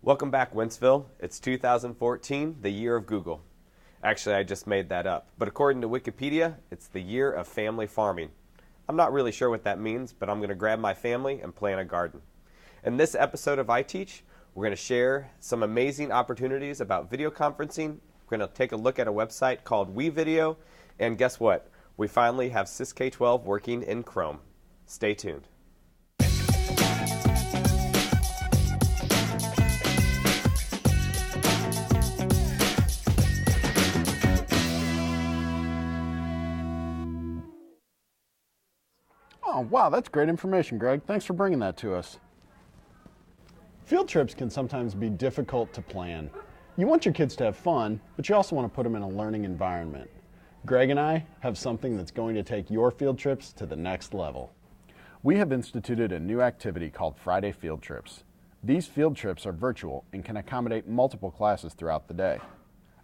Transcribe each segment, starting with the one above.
Welcome back, Wentzville. It's 2014, the year of Google. Actually, I just made that up, but according to Wikipedia, it's the year of family farming. I'm not really sure what that means, but I'm going to grab my family and plant a garden. In this episode of iTeach, we're going to share some amazing opportunities about video conferencing. We're going to take a look at a website called WeVideo, and guess what? We finally have SysK12 working in Chrome. Stay tuned. Oh, wow, that's great information, Greg. Thanks for bringing that to us. Field trips can sometimes be difficult to plan. You want your kids to have fun, but you also want to put them in a learning environment. Greg and I have something that's going to take your field trips to the next level. We have instituted a new activity called Friday Field Trips. These field trips are virtual and can accommodate multiple classes throughout the day.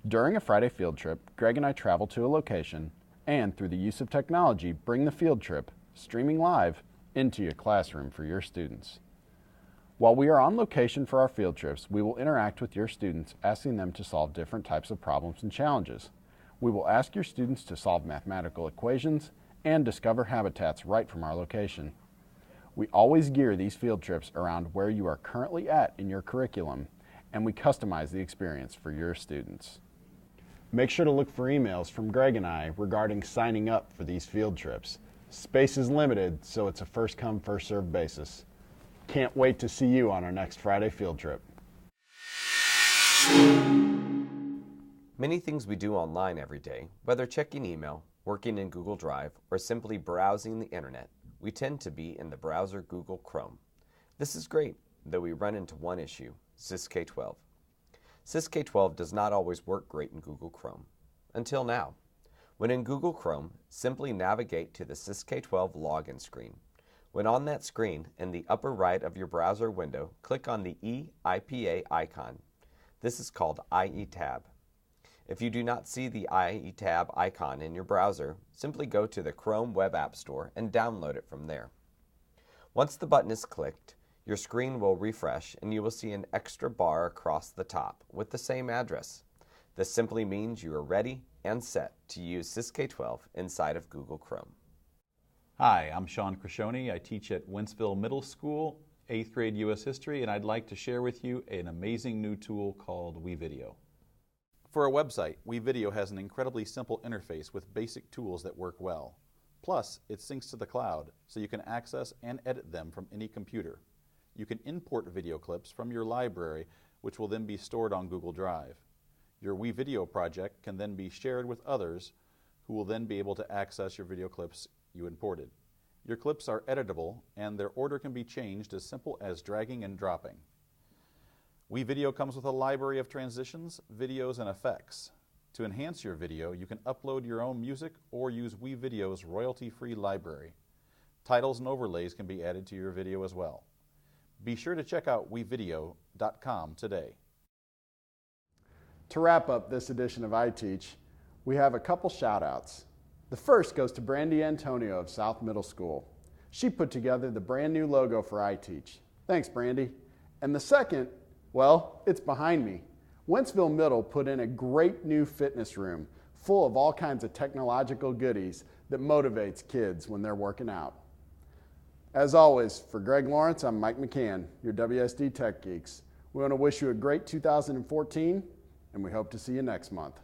During a Friday field trip, Greg and I travel to a location and, through the use of technology, bring the field trip, streaming live, into your classroom for your students. While we are on location for our field trips, we will interact with your students, asking them to solve different types of problems and challenges. We will ask your students to solve mathematical equations and discover habitats right from our location. We always gear these field trips around where you are currently at in your curriculum, and we customize the experience for your students. Make sure to look for emails from Greg and I regarding signing up for these field trips. Space is limited, so it's a first-come, first-served basis. Can't wait to see you on our next Friday field trip. Many things we do online every day, whether checking email, working in Google Drive, or simply browsing the internet, we tend to be in the browser Google Chrome. This is great, though we run into one issue, SysK12. SysK12 does not always work great in Google Chrome. Until now. When in Google Chrome, simply navigate to the SysK12 login screen. When on that screen, in the upper right of your browser window, click on the eIPA icon. This is called IE tab. If you do not see the IE tab icon in your browser, simply go to the Chrome Web App Store and download it from there. Once the button is clicked, your screen will refresh and you will see an extra bar across the top with the same address. This simply means you are ready and set to use SysK12 inside of Google Chrome. Hi, I'm Sean Crescione. I teach at Wentzville Middle School, 8th grade U.S. History, and I'd like to share with you an amazing new tool called WeVideo. For a website, WeVideo has an incredibly simple interface with basic tools that work well. Plus, it syncs to the cloud, so you can access and edit them from any computer. You can import video clips from your library, which will then be stored on Google Drive. Your WeVideo project can then be shared with others who will then be able to access your video clips you imported. Your clips are editable and their order can be changed as simple as dragging and dropping. WeVideo comes with a library of transitions, videos, and effects. To enhance your video, you can upload your own music or use WeVideo's royalty-free library. Titles and overlays can be added to your video as well. Be sure to check out WeVideo.com today. To wrap up this edition of iTeach, we have a couple shout-outs. The first goes to Brandy Antonio of South Middle School. She put together the brand new logo for iTeach. Thanks, Brandy. And the second, well, it's behind me. Wentzville Middle put in a great new fitness room full of all kinds of technological goodies that motivates kids when they're working out. As always, for Greg Lawrence, I'm Mike McCann, your WSD Tech Geeks. We want to wish you a great 2014, and we hope to see you next month.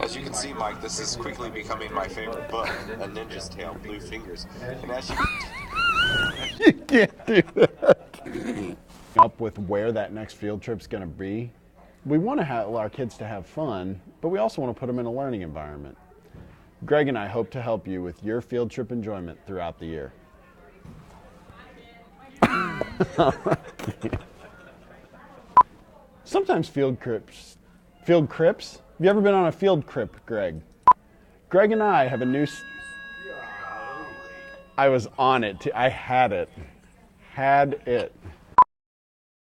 As you can see, Mike, this is quickly becoming my favorite book, A Ninja's Tale, Blue Fingers. And as you You can't do that. Up with where that next field trip's going to be. We want to have our kids to have fun, but we also want to put them in a learning environment. Greg and I hope to help you with your field trip enjoyment throughout the year. Sometimes field trips. Have you ever been on a field trip, Greg? Greg and I have a new... I was on it. I had it.